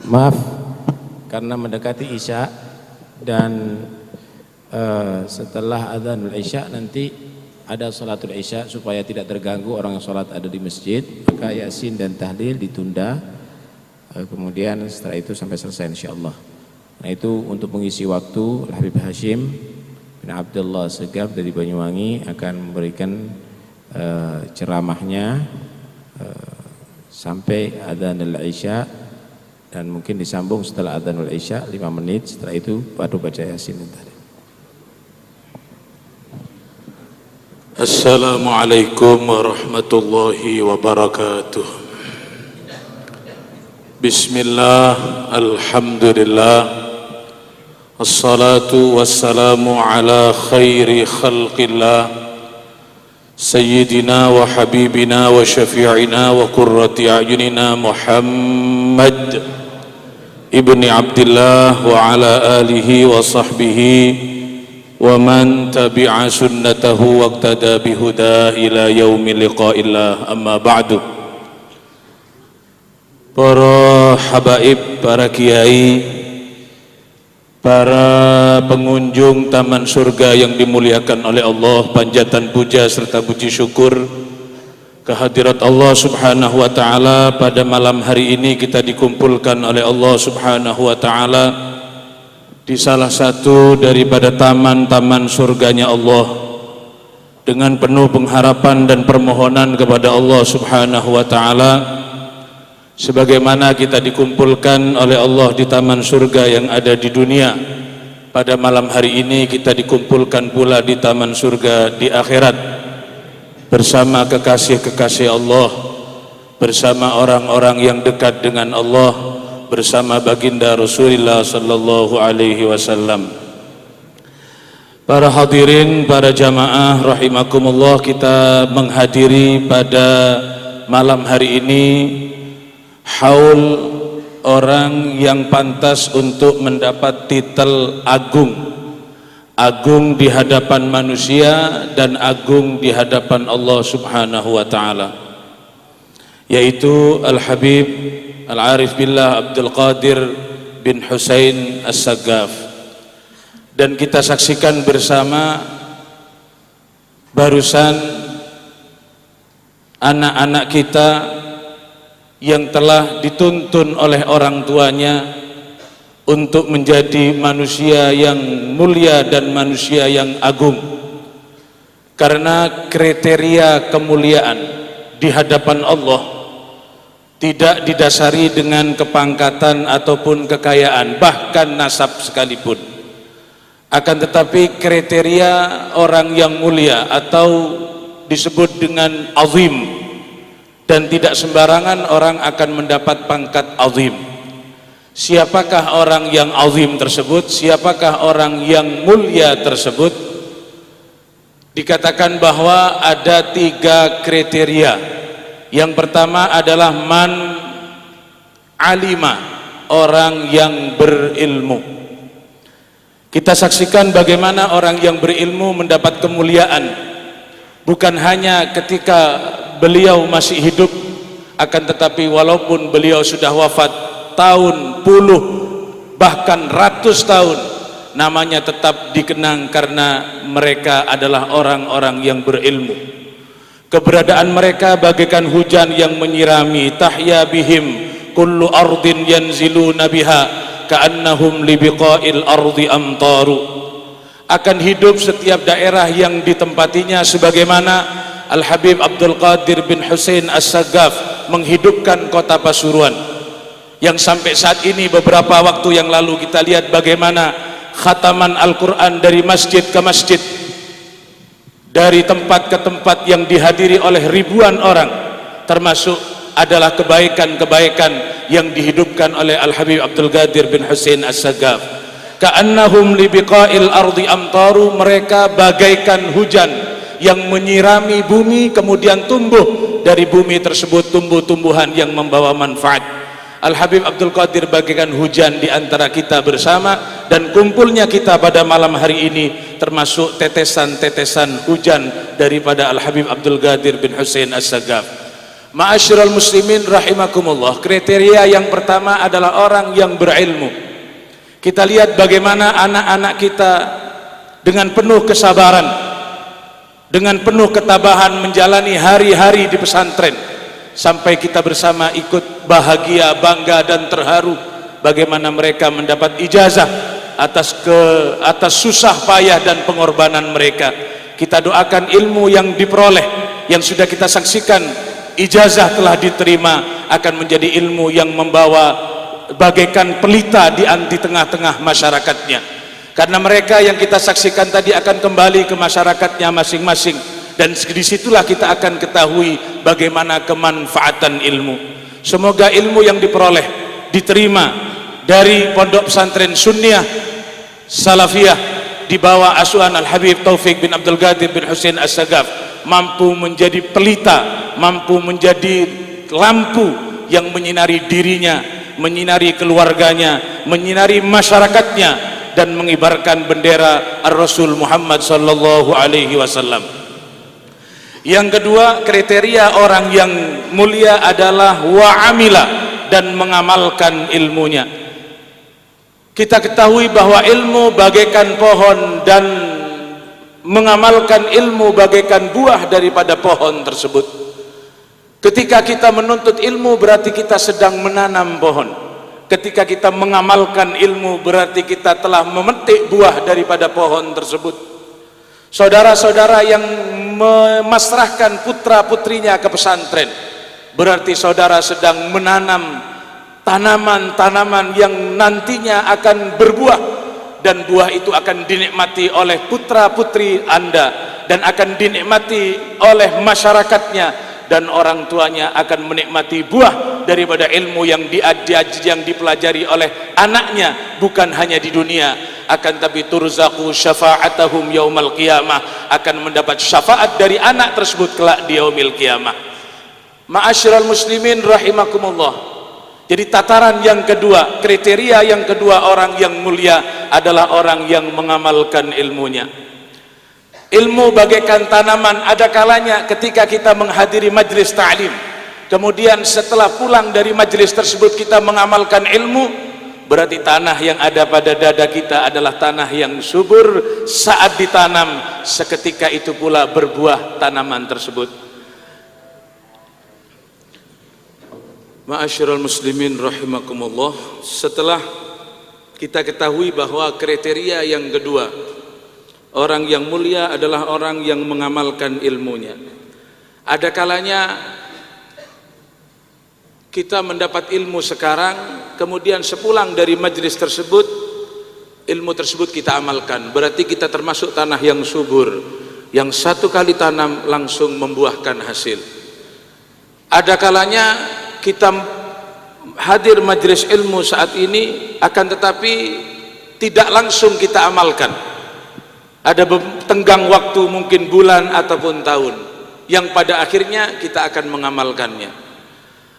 Maaf, karena mendekati Isya dan setelah adzanul Isya nanti ada salatul Isya, supaya tidak terganggu orang yang sholat ada di masjid, maka Yasin dan tahlil ditunda, kemudian setelah itu sampai selesai insyaallah. Nah itu untuk mengisi waktu, Habib Hashim bin Abdullah Segaf dari Banyuwangi akan memberikan ceramahnya sampai adzanul Isya, dan mungkin disambung setelah adzanul Isya 5 menit, setelah itu baru baca Yasin dan tahlil. Assalamualaikum warahmatullahi wabarakatuh. Bismillah, alhamdulillah, assalatu wassalamu ala khairi khalqillah, sayyidina wa habibina wa syafi'ina wa qurrati a'yunina Muhammad ibni Abdillah wa ala alihi wa sahbihi wa man tabi'a sunnatahu waqtada bihuda ila yaumi liqa'illah, amma ba'du. Para habaib, para kiai, para pengunjung taman surga yang dimuliakan oleh Allah, panjatan puja serta puji syukur kehadirat Allah subhanahu wa ta'ala. Pada malam hari ini kita dikumpulkan oleh Allah subhanahu wa ta'ala di salah satu daripada taman-taman surganya Allah, dengan penuh pengharapan dan permohonan kepada Allah subhanahu wa ta'ala, sebagaimana kita dikumpulkan oleh Allah di taman surga yang ada di dunia. Pada malam hari ini kita dikumpulkan pula di taman surga di akhirat bersama kekasih-kekasih Allah, bersama orang-orang yang dekat dengan Allah, bersama baginda Rasulullah sallallahu alaihi wasallam. Para hadirin, para jamaah rahimakumullah, kita menghadiri pada malam hari ini haul orang yang pantas untuk mendapat titel agung. Agung di hadapan manusia dan agung di hadapan Allah subhanahu wa ta'ala, yaitu Al-Habib Al-Arif Billah Abdul Qadir bin Husain As-Sagaf. Dan kita saksikan bersama barusan anak-anak kita yang telah dituntun oleh orang tuanya untuk menjadi manusia yang mulia dan manusia yang agung, karena kriteria kemuliaan di hadapan Allah tidak didasari dengan kepangkatan ataupun kekayaan, bahkan nasab sekalipun. Akan tetapi kriteria orang yang mulia atau disebut dengan azim, dan tidak sembarangan orang akan mendapat pangkat azim. Siapakah orang yang azim tersebut? Siapakah orang yang mulia tersebut? Dikatakan bahwa ada 3 kriteria. Yang pertama adalah man alima, orang yang berilmu. Kita saksikan bagaimana orang yang berilmu mendapat kemuliaan, bukan hanya ketika beliau masih hidup, akan tetapi walaupun beliau sudah wafat tahun puluh bahkan ratus tahun, namanya tetap dikenang karena mereka adalah orang-orang yang berilmu. Keberadaan mereka bagaikan hujan yang menyirami, tahya bihim kullu ardin yanziluna biha ka'annahum libiqa'il ardi amtaru. Akan hidup setiap daerah yang ditempatinya, sebagaimana Al-Habib Abdul Qadir bin Husain As-Sagaf menghidupkan kota Pasuruan, yang sampai saat ini beberapa waktu yang lalu kita lihat bagaimana khataman Al-Quran dari masjid ke masjid, dari tempat ke tempat yang dihadiri oleh ribuan orang, termasuk adalah kebaikan-kebaikan yang dihidupkan oleh Al-Habib Abdul Qadir bin Husain As-Sagaf. Ka'annahum libiqa'il ardi amtaru, mereka bagaikan hujan yang menyirami bumi, kemudian tumbuh dari bumi tersebut tumbuh-tumbuhan yang membawa manfaat. Al-Habib Abdul Qadir bagaikan hujan di antara kita bersama, dan kumpulnya kita pada malam hari ini termasuk tetesan-tetesan hujan daripada Al-Habib Abdul Qadir bin Husain As-Sagaf. Ma'asyiral muslimin rahimakumullah, kriteria yang pertama adalah orang yang berilmu. Kita lihat bagaimana anak-anak kita dengan penuh kesabaran, dengan penuh ketabahan menjalani hari-hari di pesantren, sampai kita bersama ikut bahagia, bangga dan terharu bagaimana mereka mendapat ijazah atas susah payah dan pengorbanan mereka. Kita doakan ilmu yang diperoleh, yang sudah kita saksikan ijazah telah diterima, akan menjadi ilmu yang membawa bagaikan pelita di tengah-tengah masyarakatnya. Karena mereka yang kita saksikan tadi akan kembali ke masyarakatnya masing-masing, dan disitulah kita akan ketahui bagaimana kemanfaatan ilmu. Semoga ilmu yang diperoleh diterima dari pondok pesantren Sunniyah Salafiyah di bawah asuhan Al-Habib Taufik bin Abdul Qadir bin Husain As-Sagaf mampu menjadi pelita, mampu menjadi lampu yang menyinari dirinya, menyinari keluarganya, menyinari masyarakatnya, dan mengibarkan bendera Ar-Rasul Muhammad sallallahu alaihi wasallam. Yang kedua, kriteria orang yang mulia adalah wa'amila, dan mengamalkan ilmunya. Kita ketahui bahwa ilmu bagaikan pohon, dan mengamalkan ilmu bagaikan buah daripada pohon tersebut. Ketika kita menuntut ilmu berarti kita sedang menanam pohon. Ketika kita mengamalkan ilmu berarti kita telah memetik buah daripada pohon tersebut. Saudara-saudara yang memasrahkan putra-putrinya ke pesantren, berarti saudara sedang menanam tanaman-tanaman yang nantinya akan berbuah, dan buah itu akan dinikmati oleh putra-putri Anda, dan akan dinikmati oleh masyarakatnya, dan orang tuanya akan menikmati buah daripada ilmu yang dipelajari oleh anaknya, bukan hanya di dunia, akan tapi turzaqu syafa'atahum yaumal qiyamah, akan mendapat syafaat dari anak tersebut kelak di yaumil qiyamah. Ma'asyiral muslimin rahimakumullah. Jadi tataran yang kedua, kriteria yang kedua orang yang mulia adalah orang yang mengamalkan ilmunya. Ilmu bagaikan tanaman, ada kalanya ketika kita menghadiri majlis ta'lim, kemudian setelah pulang dari majlis tersebut kita mengamalkan ilmu, berarti tanah yang ada pada dada kita adalah tanah yang subur. Saat ditanam, seketika itu pula berbuah tanaman tersebut. Ma'asyiral muslimin rahimakumullah, setelah kita ketahui bahwa kriteria yang kedua orang yang mulia adalah orang yang mengamalkan ilmunya, ada kalanya kita mendapat ilmu sekarang, kemudian sepulang dari majlis tersebut ilmu tersebut kita amalkan, berarti kita termasuk tanah yang subur, yang satu kali tanam langsung membuahkan hasil. Ada kalanya kita hadir majlis ilmu saat ini, akan tetapi tidak langsung kita amalkan. Ada tenggang waktu mungkin bulan ataupun tahun, yang pada akhirnya kita akan mengamalkannya.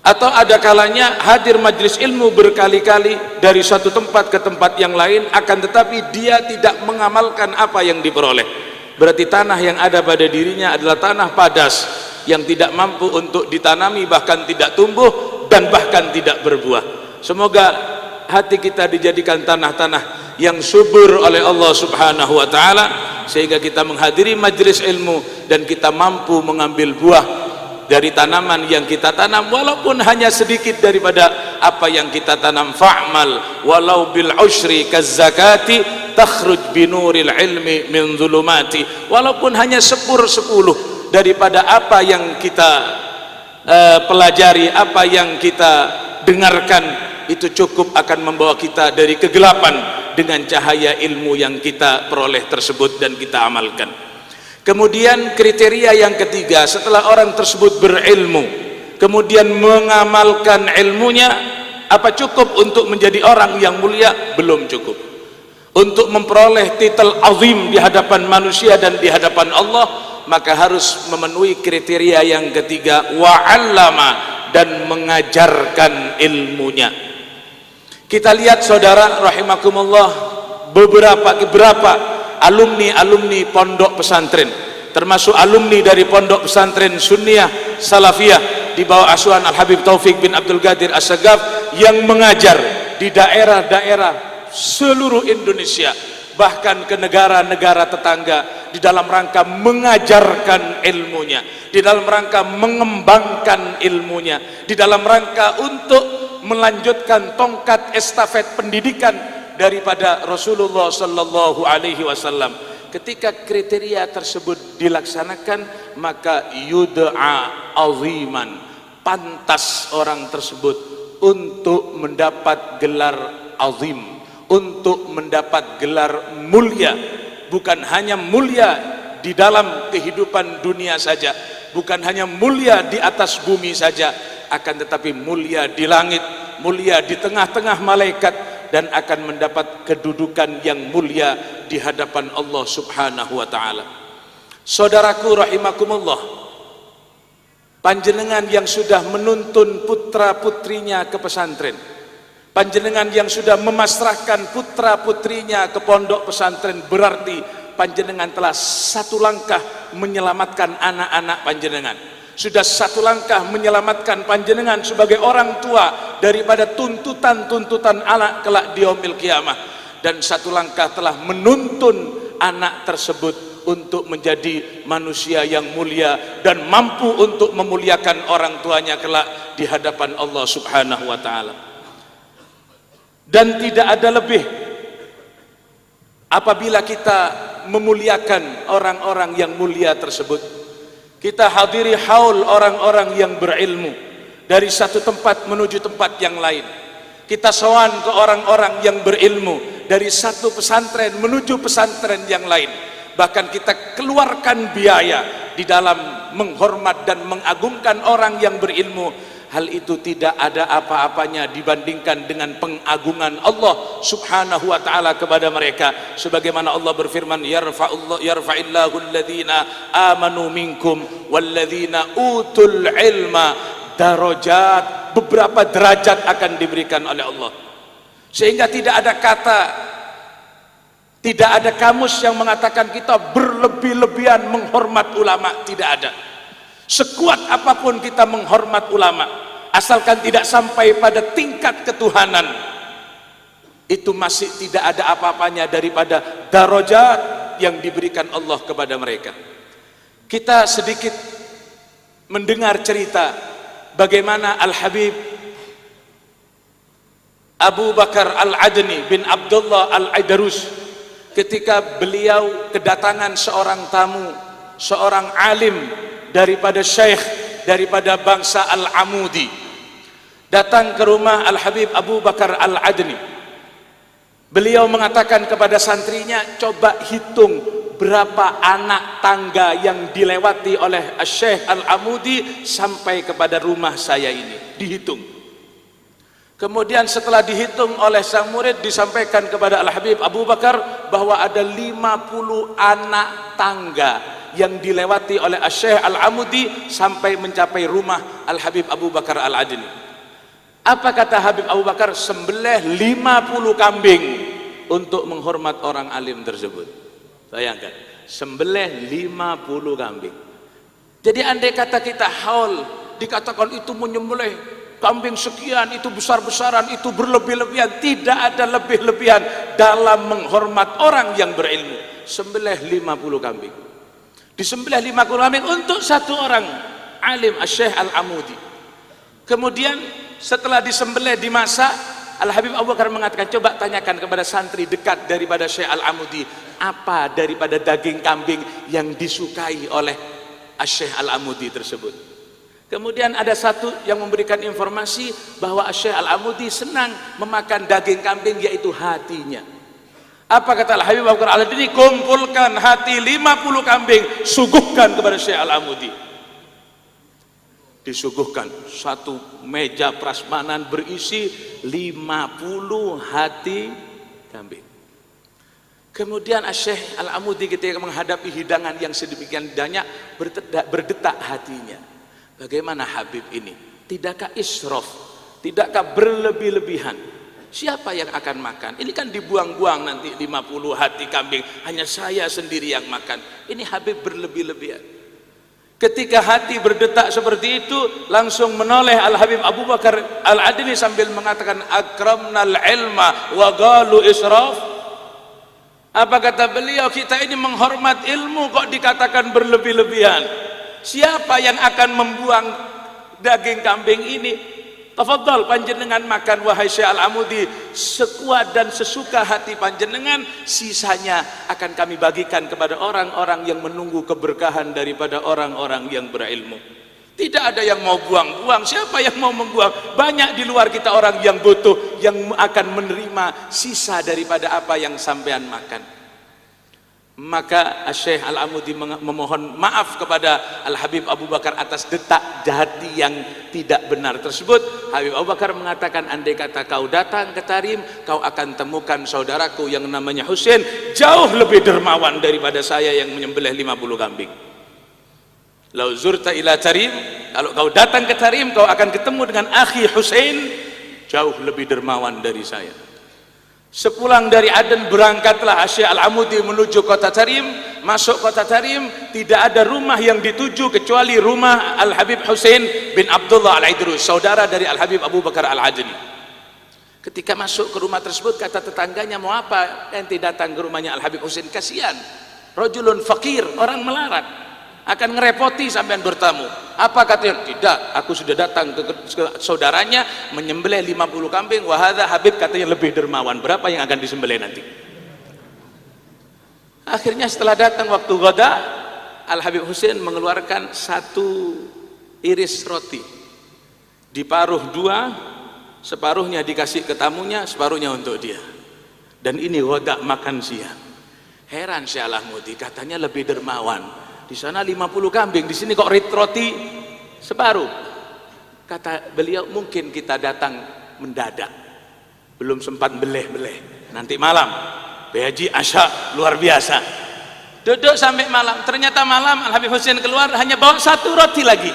Atau ada kalanya hadir majlis ilmu berkali-kali dari satu tempat ke tempat yang lain, akan tetapi dia tidak mengamalkan apa yang diperoleh. Berarti tanah yang ada pada dirinya adalah tanah padas, yang tidak mampu untuk ditanami, bahkan tidak tumbuh, dan bahkan tidak berbuah. Semoga hati kita dijadikan tanah-tanah yang subur oleh Allah subhanahu wa ta'ala, sehingga kita menghadiri majlis ilmu dan kita mampu mengambil buah dari tanaman yang kita tanam, walaupun hanya sedikit daripada apa yang kita tanam. Fa'mal walau bil ushri kazzakati takhruj binuril ilmi min zulumati, walaupun hanya 10 daripada apa yang kita pelajari, apa yang kita dengarkan, itu cukup akan membawa kita dari kegelapan dengan cahaya ilmu yang kita peroleh tersebut dan kita amalkan. Kemudian kriteria yang ketiga, setelah orang tersebut berilmu kemudian mengamalkan ilmunya, apa cukup untuk menjadi orang yang mulia? Belum cukup. Untuk memperoleh titel azim di hadapan manusia dan di hadapan Allah, maka harus memenuhi kriteria yang ketiga, wa'allama, dan mengajarkan ilmunya. Kita lihat saudara rahimakumullah, beberapa alumni pondok pesantren, termasuk alumni dari pondok pesantren Sunniyah Salafiyah di bawah asuhan Al-Habib Taufik bin Abdul Qadir As-Sagaf yang mengajar di daerah-daerah seluruh Indonesia, bahkan ke negara-negara tetangga, di dalam rangka mengajarkan ilmunya, di dalam rangka mengembangkan ilmunya, di dalam rangka untuk melanjutkan tongkat estafet pendidikan daripada Rasulullah sallallahu alaihi wasallam. Ketika kriteria tersebut dilaksanakan, maka yud'a aziman, pantas orang tersebut untuk mendapat gelar azim, untuk mendapat gelar mulia. Bukan hanya mulia di dalam kehidupan dunia saja, bukan hanya mulia di atas bumi saja, akan tetapi mulia di langit, mulia di tengah-tengah malaikat, dan akan mendapat kedudukan yang mulia di hadapan Allah subhanahu wa ta'ala. Saudaraku rahimakumullah, panjenengan yang sudah menuntun putra putrinya ke pesantren, panjenengan yang sudah memasrahkan putra putrinya ke pondok pesantren, berarti panjenengan telah satu langkah menyelamatkan anak-anak panjenengan, sudah satu langkah menyelamatkan panjenengan sebagai orang tua daripada tuntutan-tuntutan anak kelak di yaumil qiyamah, dan satu langkah telah menuntun anak tersebut untuk menjadi manusia yang mulia dan mampu untuk memuliakan orang tuanya kelak di hadapan Allah subhanahu wa ta'ala. Dan tidak ada lebih apabila kita memuliakan orang-orang yang mulia tersebut. Kita hadiri haul orang-orang yang berilmu dari satu tempat menuju tempat yang lain. Kita sowan ke orang-orang yang berilmu dari satu pesantren menuju pesantren yang lain. Bahkan kita keluarkan biaya di dalam menghormat dan mengagungkan orang yang berilmu. Hal itu tidak ada apa-apanya dibandingkan dengan pengagungan Allah subhanahu wa ta'ala kepada mereka. Sebagaimana Allah berfirman, yarfa'illahu alladhina amanu minkum walladhina utul ilma darajat. Beberapa derajat akan diberikan oleh Allah, sehingga tidak ada kata, tidak ada kamus yang mengatakan kita berlebih-lebihan menghormat ulama. Tidak ada. Sekuat apapun kita menghormat ulama, asalkan tidak sampai pada tingkat ketuhanan, itu masih tidak ada apa-apanya daripada darajat yang diberikan Allah kepada mereka. Kita sedikit mendengar cerita bagaimana Al-Habib Abu Bakar Al-Adni bin Abdullah Al-Aidarus, ketika beliau kedatangan seorang tamu, seorang alim daripada syekh, daripada bangsa Al-Amudi, datang ke rumah Al-Habib Abu Bakar Al-Adni. Beliau mengatakan kepada santrinya, coba hitung berapa anak tangga yang dilewati oleh Syekh Al-Amudi sampai kepada rumah saya ini. Dihitung. Kemudian setelah dihitung oleh sang murid, disampaikan kepada Al-Habib Abu Bakar bahwa ada 50 anak tangga yang dilewati oleh Syekh Al-Amudi sampai mencapai rumah Al-Habib Abu Bakar Al-Adni. Apa kata Habib Abu Bakar? Sembelih 50 kambing untuk menghormat orang alim tersebut. Bayangkan, sembelih 50 kambing. Jadi andai kata kita haul, dikatakan itu menyembelih kambing sekian, itu besar-besaran, itu berlebih-lebihan. Tidak ada lebih-lebihan dalam menghormat orang yang berilmu. Sembelih 50 kambing. Disembelih 50 kambing untuk satu orang alim, Syekh Al-Amudi. Kemudian setelah disembelih, dimasak, Al-Habib Abu Bakar mengatakan, coba tanyakan kepada santri dekat daripada Syekh Al-Amudi, apa daripada daging kambing yang disukai oleh Syekh Al-Amudi tersebut. Kemudian ada satu yang memberikan informasi bahwa Syekh Al-Amudi senang memakan daging kambing, yaitu hatinya. Apa kata Al-Habib Abu Bakar Al-Adni? Kumpulkan hati 50 kambing, suguhkan kepada Syekh Al-Amudi. Disuguhkan satu meja prasmanan berisi 50 hati kambing. Kemudian Syekh Al-Amudi ketika menghadapi hidangan yang sedemikian banyak, berdetak hatinya. Bagaimana Habib ini? Tidakkah israf? Tidakkah berlebih-lebihan? Siapa yang akan makan? Ini kan dibuang-buang nanti 50 hati kambing, hanya saya sendiri yang makan. Ini Habib berlebih-lebihan. Ketika hati berdetak seperti itu, langsung menoleh Al-Habib Abu Bakar Al-Adni sambil mengatakan akramnal ilma wa galu israf. Apa kata beliau? Kita ini menghormat ilmu kok dikatakan berlebih-lebihan. Siapa yang akan membuang daging kambing ini? Tafadhal panjenengan makan wahai Syekh Al-Amudi, sekuat dan sesuka hati panjenengan, sisanya akan kami bagikan kepada orang-orang yang menunggu keberkahan daripada orang-orang yang berilmu. Tidak ada yang mau buang-buang. Siapa yang mau membuang? Banyak di luar kita orang yang butuh, yang akan menerima sisa daripada apa yang sampean makan. Maka Syekh Al-Amudi memohon maaf kepada Al-Habib Abu Bakar atas detak hati yang tidak benar tersebut. Habib Abu Bakar mengatakan, andai kata kau datang ke Tarim, kau akan temukan saudaraku yang namanya Husain jauh lebih dermawan daripada saya yang menyembelih 50 kambing. Lau zurta ila Tarim, kalau kau datang ke Tarim, kau akan ketemu dengan akhi Husain jauh lebih dermawan dari saya. Sepulang dari Aden, berangkatlah Syekh Al-Amudi menuju kota Tarim. Masuk kota Tarim, tidak ada rumah yang dituju kecuali rumah Al-Habib Husain bin Abdullah Al-Idrus, saudara dari Al-Habib Abu Bakar Al-Adni. Ketika masuk ke rumah tersebut, kata tetangganya, mau apa ente datang ke rumahnya Al-Habib Husain? Kasihan, rajulun fakir, orang melarat, akan ngerepoti sampean bertamu. Apa katanya? Tidak, aku sudah datang ke saudaranya menyembelih 50 kambing. Wahada Habib katanya lebih dermawan. Berapa yang akan disembelih nanti? Akhirnya setelah datang waktu ghada, Al-Habib Husain mengeluarkan 1 iris roti, diparuh 2, separuhnya dikasih ke tamunya, separuhnya untuk dia. Dan ini ghada, makan siang. Heran Syekh Al-Amudi, katanya lebih dermawan. Di sana 50 kambing, di sini kok roti separuh. Kata beliau, mungkin kita datang mendadak, belum sempat beleh-beleh. Nanti malam Behaji Asya luar biasa. Duduk sampai malam. Ternyata malam Al-Habib Husain keluar hanya bawa 1 roti lagi.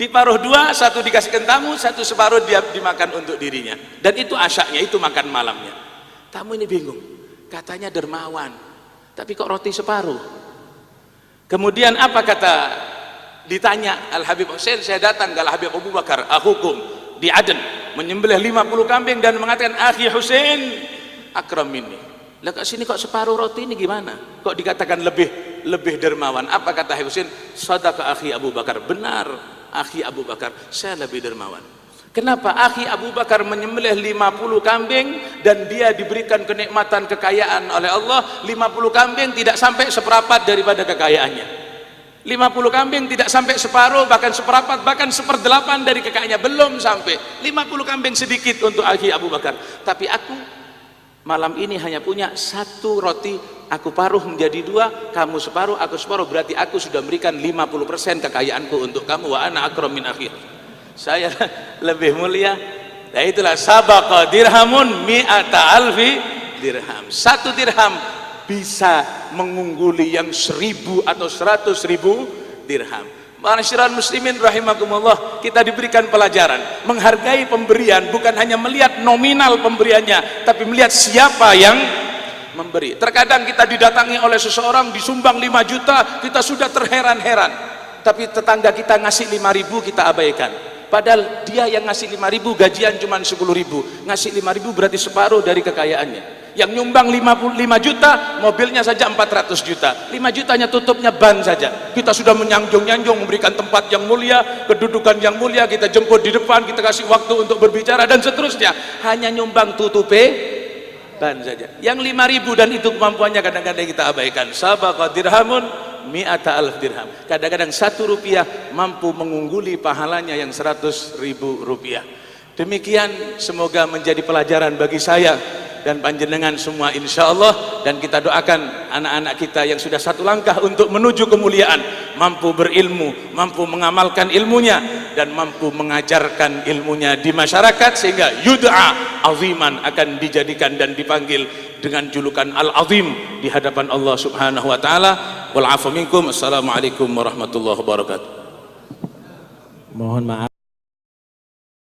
Diparuh 2, 1 dikasihkan tamu, 1 separuh dia dimakan untuk dirinya. Dan itu asyaknya, itu makan malamnya. Tamu ini bingung, katanya dermawan, tapi kok roti separuh? Kemudian apa kata, ditanya Al-Habib Husain, saya datang ke Al-Habib Abu Bakar akhukum di Aden menyembelih 50 kambing dan mengatakan akhi Husain akram minni. Lah ke sini kok separuh roti ini gimana? Kok dikatakan lebih dermawan? Apa kata Habib Husain? Shadaqa akhi Abu Bakar, benar akhi Abu Bakar, saya lebih dermawan. Kenapa? Akhi Abu Bakar menyembelih 50 kambing dan dia diberikan kenikmatan kekayaan oleh Allah. 50 kambing tidak sampai seperempat daripada kekayaannya. 50 kambing tidak sampai separuh, bahkan seperempat, bahkan 1/8 dari kekayaannya, belum sampai. 50 kambing sedikit untuk akhi Abu Bakar. Tapi aku malam ini hanya punya 1 roti, aku paruh menjadi 2, kamu separuh, aku separuh, berarti aku sudah memberikan 50% kekayaanku untuk kamu. Wa ana akram min akhi, saya lebih mulia. Nah itulah sabaqa dirhamun mi'ata alfi dirham. 1 dirham bisa mengungguli yang 1000 atau 100.000 dirham. Ma'asyiral muslimin rahimakumullah, kita diberikan pelajaran menghargai pemberian, bukan hanya melihat nominal pemberiannya, tapi melihat siapa yang memberi. Terkadang kita didatangi oleh seseorang disumbang 5 juta, kita sudah terheran-heran, tapi tetangga kita ngasih 5.000 kita abaikan. Padahal dia yang ngasih 5.000 gajian cuma 10.000, ngasih 5.000 berarti separuh dari kekayaannya. Yang nyumbang 55 juta, mobilnya saja 400 juta, 5 jutanya tutupnya ban saja. Kita sudah menyanjung-nyanjung, memberikan tempat yang mulia, kedudukan yang mulia, kita jemput di depan, kita kasih waktu untuk berbicara dan seterusnya. Hanya nyumbang tutupe ban saja. Yang 5.000 dan itu kemampuannya kadang-kadang kita abaikan. Sabaqa dirhamun mi'ata alf dirham. Kadang-kadang 1 rupiah mampu mengungguli pahalanya yang 100.000 rupiah. Demikian semoga menjadi pelajaran bagi saya dan panjenengan semua insyaallah, dan kita doakan anak-anak kita yang sudah 1 langkah untuk menuju kemuliaan, mampu berilmu, mampu mengamalkan ilmunya dan mampu mengajarkan ilmunya di masyarakat sehingga yud'a aziman, akan dijadikan dan dipanggil dengan julukan al-azim di hadapan Allah Subhanahu wa taala. Wal 'afu minkum. Assalamualaikum warahmatullahi wabarakatuh. Mohon maaf.